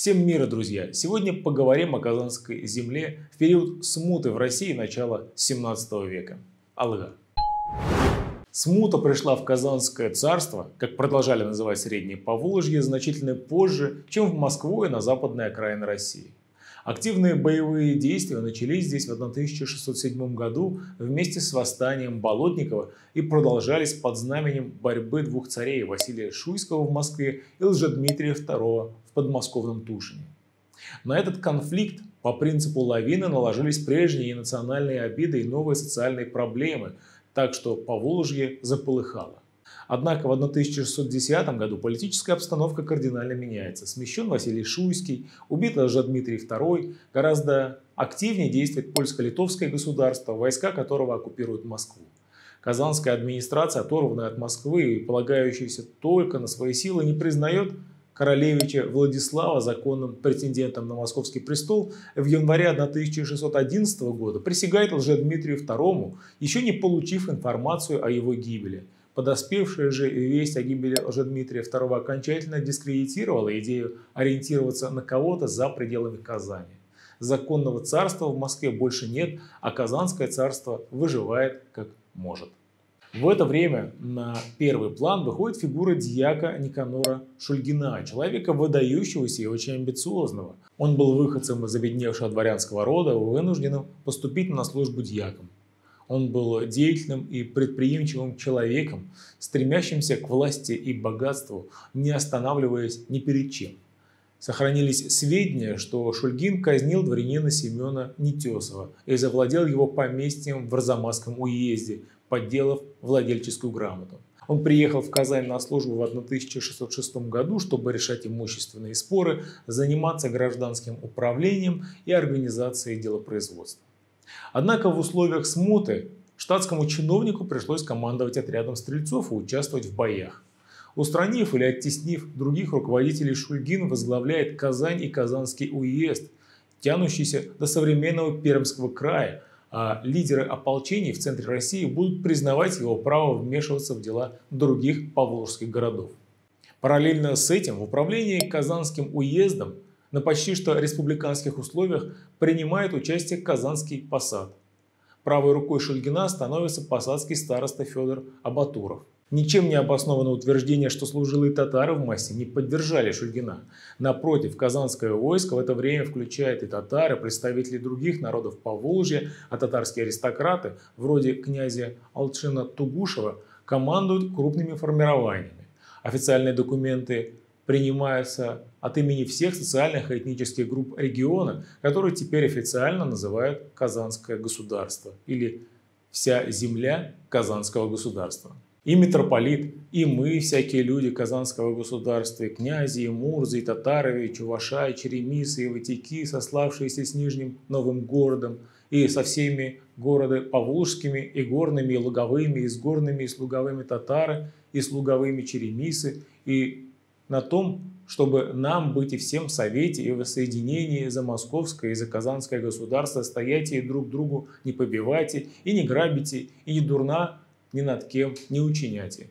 Всем мира, друзья! Сегодня поговорим о Казанской земле в период смуты в России начала 17 века. Алга. Смута пришла в Казанское царство, как продолжали называть Среднее Поволжье, значительно позже, чем в Москву и на западной окраины России. Активные боевые действия начались здесь в 1607 году вместе с восстанием Болотникова и продолжались под знаменем борьбы двух царей Василия Шуйского в Москве и Лжедмитрия II в подмосковном Тушине. На этот конфликт по принципу лавины наложились прежние национальные обиды и новые социальные проблемы, так что Поволжье заполыхало. Однако в 1610 году политическая обстановка кардинально меняется. Смещен Василий Шуйский, убит Лжедмитрий II, гораздо активнее действует польско-литовское государство, войска которого оккупируют Москву. Казанская администрация, оторванная от Москвы и полагающаяся только на свои силы, не признает королевича Владислава законным претендентом на московский престол. В январе 1611 года присягает Лжедмитрию II, еще не получив информацию о его гибели. Подоспевшая же весть о гибели Лжедмитрия II окончательно дискредитировала идею ориентироваться на кого-то за пределами Казани. Законного царства в Москве больше нет, а Казанское царство выживает как может. В это время на первый план выходит фигура дьяка Никанора Шульгина, человека выдающегося и очень амбициозного. Он был выходцем из обедневшего дворянского рода, вынужденным поступить на службу дьяком. Он был деятельным и предприимчивым человеком, стремящимся к власти и богатству, не останавливаясь ни перед чем. Сохранились сведения, что Шульгин казнил дворянина Семена Нетесова и завладел его поместьем в Арзамасском уезде, подделав владельческую грамоту. Он приехал в Казань на службу в 1606 году, чтобы решать имущественные споры, заниматься гражданским управлением и организацией делопроизводства. Однако в условиях смуты штатскому чиновнику пришлось командовать отрядом стрельцов и участвовать в боях. Устранив или оттеснив других руководителей, Шульгин возглавляет Казань и Казанский уезд, тянущийся до современного Пермского края, а лидеры ополчений в центре России будут признавать его право вмешиваться в дела других поволжских городов. Параллельно с этим в управлении Казанским уездом на почти что республиканских условиях принимает участие Казанский посад. Правой рукой Шульгина становится посадский староста Федор Абатуров. Ничем не обоснованное утверждение, что служилые татары в массе не поддержали Шульгина. Напротив, казанское войско в это время включает и татары, представители других народов Поволжья, а татарские аристократы, вроде князя Алчина Тугушева, командуют крупными формированиями. Официальные документы принимаются от имени всех социальных и этнических групп региона, которые теперь официально называют Казанское государство или вся земля Казанского государства. И митрополит, и мы, всякие люди Казанского государства, и князи, и мурзы, и татары, и чуваша, и черемисы, и ватики, сославшиеся с Нижним Новым городом, и со всеми города поволжскими, и горными, и луговыми, и с горными, и с луговыми татары, и с луговыми черемисы, и на том, чтобы нам быть и всем в совете и в воссоединении за московское и за казанское государство, стоять и друг другу не побивайте, и не грабите, и не дурна ни над кем не учиняйте.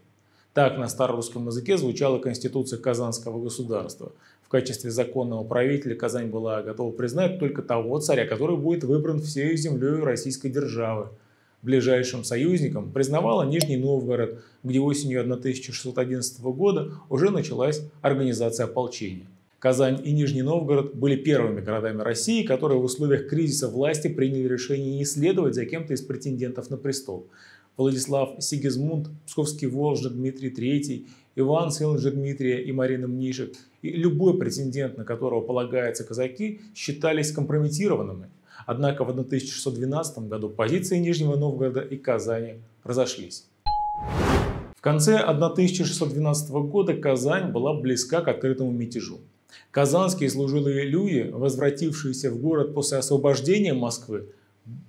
Так на старорусском языке звучала конституция Казанского государства. В качестве законного правителя Казань была готова признать только того царя, который будет выбран всей землей российской державы. Ближайшим союзником признавала Нижний Новгород, где осенью 1611 года уже началась организация ополчения. Казань и Нижний Новгород были первыми городами России, которые в условиях кризиса власти приняли решение не следовать за кем-то из претендентов на престол. Владислав Сигизмунд, Псковский Волжа, Дмитрий III, Иван, сын Лжедмитрия и Марина Мнишек, и любой претендент, на которого полагаются казаки, считались компрометированными. Однако в 1612 году позиции Нижнего Новгорода и Казани разошлись. В конце 1612 года Казань была близка к открытому мятежу. Казанские служилые люди, возвратившиеся в город после освобождения Москвы,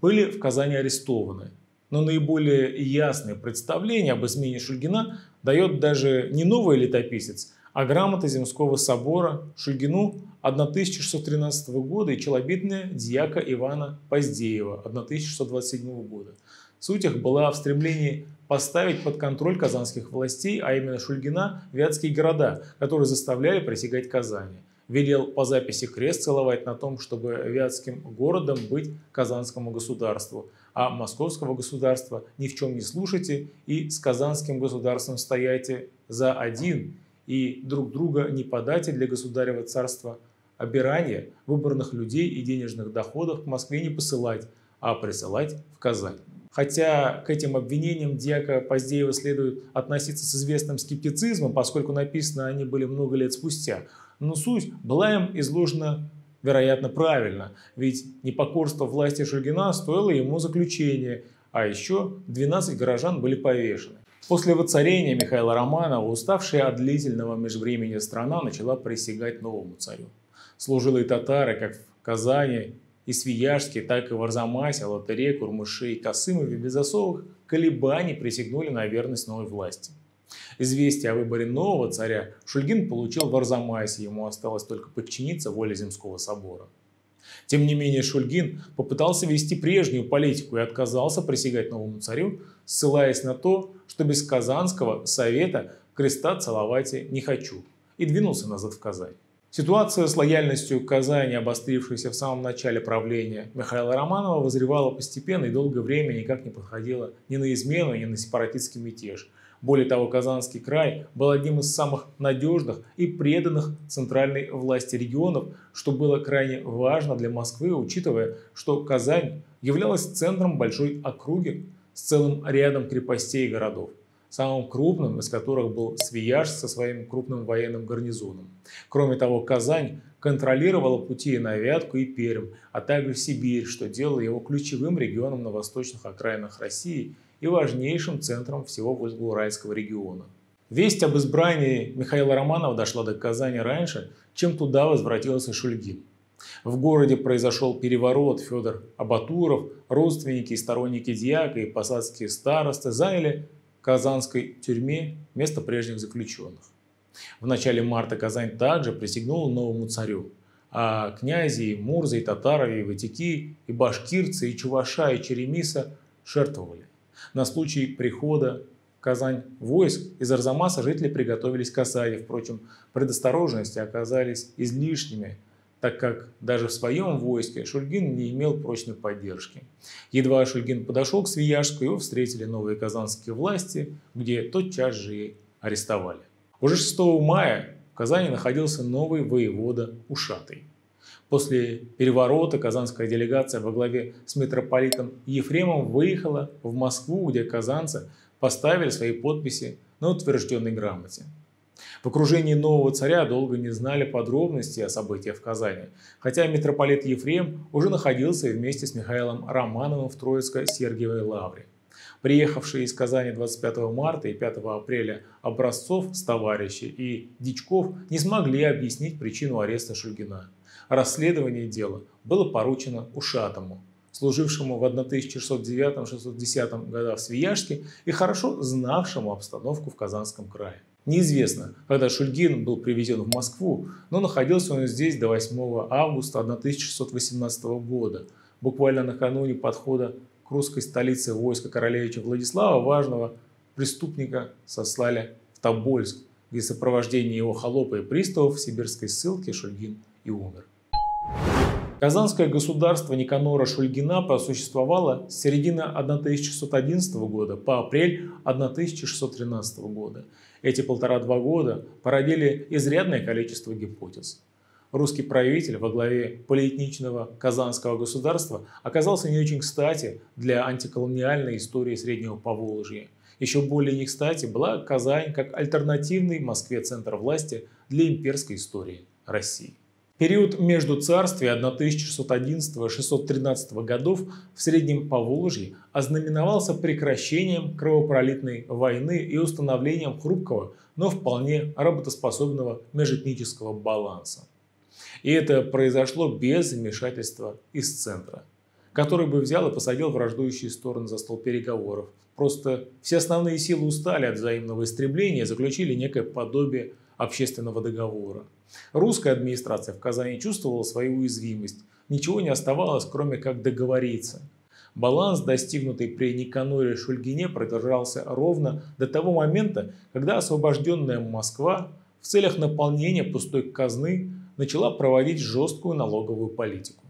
были в Казани арестованы. Но наиболее ясное представление об измене Шульгина дает даже не новый летописец, а грамота Земского собора Шульгину 1613 года и челобитная дьяка Ивана Поздеева 1627 года. Суть их была в стремлении поставить под контроль казанских властей, а именно Шульгина, вятские города, которые заставляли присягать Казани. велел по записи крест целовать на том, чтобы вятским городом быть Казанскому государству, а Московского государства ни в чем не слушайте и с Казанским государством стояйте за один, и друг друга не подайте для государева царства обирания, выборных людей и денежных доходов к Москве не посылать, а присылать в Казань. Хотя к этим обвинениям дьяка Поздеева следует относиться с известным скептицизмом, поскольку написаны они были много лет спустя, но суть была им изложена, вероятно, правильно, ведь непокорство власти Шульгина стоило ему заключения, а еще 12 горожан были повешены. После воцарения Михаила Романова, уставшая от длительного межвременья страна начала присягать новому царю. Служилые татары, как в Казани и Свияжске, так и в Арзамасе, Алатыре, Курмыше и Касымове без особых колебаний присягнули на верность новой власти. Известие о выборе нового царя Шульгин получил в Арзамасе, ему осталось только подчиниться воле Земского собора. Тем не менее Шульгин попытался вести прежнюю политику и отказался присягать новому царю, ссылаясь на то, что без Казанского совета креста целовать не хочу, и двинулся назад в Казань. Ситуация с лояльностью к Казани, обострившаяся в самом начале правления Михаила Романова, вызревала постепенно и долгое время никак не подходила ни на измену, ни на сепаратистский мятеж. Более того, Казанский край был одним из самых надежных и преданных центральной власти регионов, что было крайне важно для Москвы, учитывая, что Казань являлась центром большой округи с целым рядом крепостей и городов, самым крупным из которых был Свияжск со своим крупным военным гарнизоном. Кроме того, Казань контролировала пути на Вятку и Пермь, а также Сибирь, что делало его ключевым регионом на восточных окраинах России и важнейшим центром всего Волго-Уральского региона. Весть об избрании Михаила Романова дошла до Казани раньше, чем туда возвратился Шульгин. В городе произошел переворот. Федор Абатуров, родственники и сторонники дьяка и посадские старосты заняли в Казанской тюрьме место прежних заключенных. В начале марта Казань также присягнула новому царю, а князи, и мурзы, и татары, и ватики, и башкирцы, и чуваша, и черемиса жертвовали. На случай прихода в Казань войск из Арзамаса жители приготовились к осаде. Впрочем, предосторожности оказались излишними, так как даже в своем войске Шульгин не имел прочной поддержки. Едва Шульгин подошел к Свияжску, его встретили новые казанские власти, где тотчас же и арестовали. Уже 6 мая в Казани находился новый воевода Ушатый. После переворота казанская делегация во главе с митрополитом Ефремом выехала в Москву, где казанцы поставили свои подписи на утвержденной грамоте. В окружении нового царя долго не знали подробностей о событиях в Казани, хотя митрополит Ефрем уже находился вместе с Михаилом Романовым в Троицко-Сергиевой лавре. Приехавшие из Казани 25 марта и 5 апреля Образцов с товарищи и Дичков не смогли объяснить причину ареста Шульгина. Расследование дела было поручено Ушатому, служившему в 1609-1610 годах в Свияжске и хорошо знавшему обстановку в Казанском крае. Неизвестно, когда Шульгин был привезен в Москву, но находился он здесь до 8 августа 1618 года. Буквально накануне подхода к русской столице войска королевича Владислава важного преступника сослали в Тобольск, где в сопровождении его холопа и приставов в сибирской ссылке Шульгин и умер. Казанское государство Никанора Шульгина просуществовало с середины 1611 года по апрель 1613 года. Эти 1,5-2 года породили изрядное количество гипотез. Русский правитель во главе полиэтничного Казанского государства оказался не очень кстати для антиколониальной истории Среднего Поволжья. Еще более не кстати была Казань как альтернативный Москве центр власти для имперской истории России. Период между царствия 1611-613 годов в Среднем Поволжье ознаменовался прекращением кровопролитной войны и установлением хрупкого, но вполне работоспособного межэтнического баланса. И это произошло без вмешательства из центра, который бы взял и посадил враждующие стороны за стол переговоров. Просто все основные силы устали от взаимного истребления и заключили некое подобие общественного договора. Русская администрация в Казани чувствовала свою уязвимость. Ничего не оставалось, кроме как договориться. Баланс, достигнутый при Никаноре Шульгине, продержался ровно до того момента, когда освобожденная Москва в целях наполнения пустой казны начала проводить жесткую налоговую политику.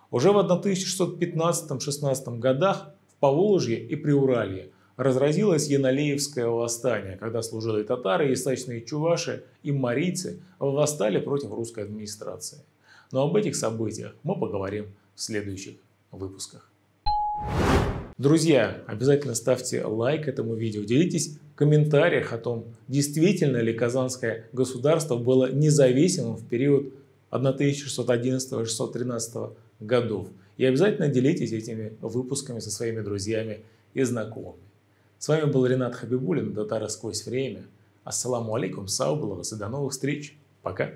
Уже в 1615-16 годах в Поволжье и Приуралье разразилось Янолеевское восстание, когда служилые татары, ясачные чуваши и марийцы восстали против русской администрации. Но об этих событиях мы поговорим в следующих выпусках. Друзья, обязательно ставьте лайк этому видео, делитесь в комментариях о том, действительно ли Казанское государство было независимым в период 1611-1613 годов. И обязательно делитесь этими выпусками со своими друзьями и знакомыми. С вами был Ренат Хабибуллин, Татары сквозь время. Ассаламу алейкум, сау было вас и до новых встреч. Пока.